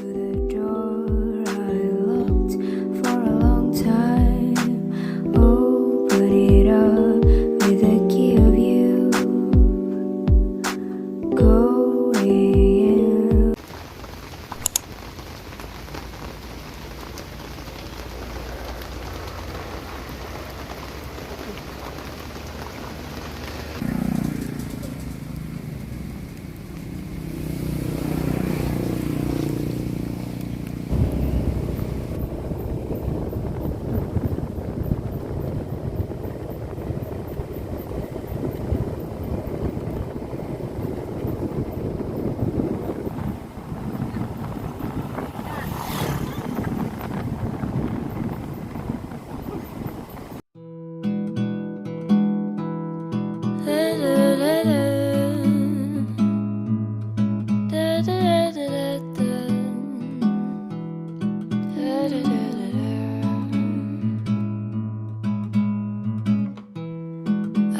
the door I locked for a long time. Open it up with the key of you. Go in.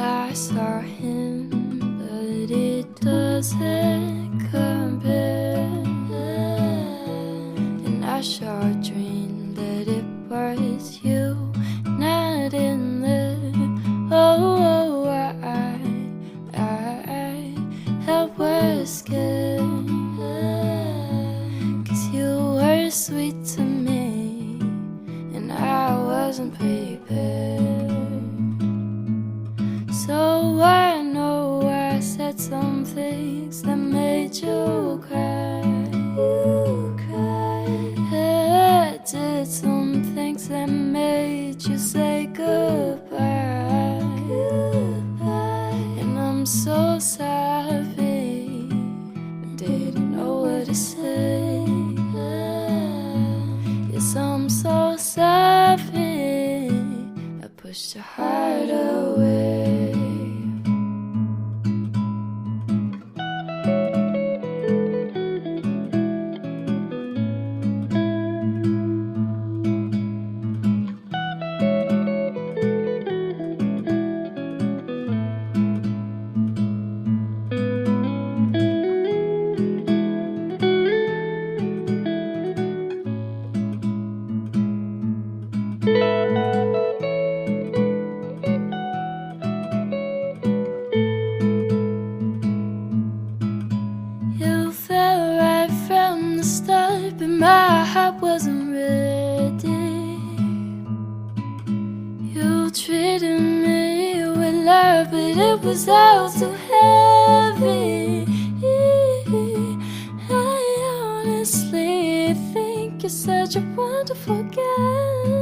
I saw him, but it doesn't compare. And I sure dreamed that it was you, not in there. Oh, I was scared, 'cause you were sweet to me, and I wasn't prepared. So I know I said some things that made you cry. You cried. I did some things that made you say goodbye. Goodbye. And I'm so sorry, I didn't know what to say. Yes, I'm so sorry, I pushed your heart away. You fell right from the start, but my heart wasn't ready. You treated me with love, but it was all too heavy. I honestly think you're such a wonderful guy.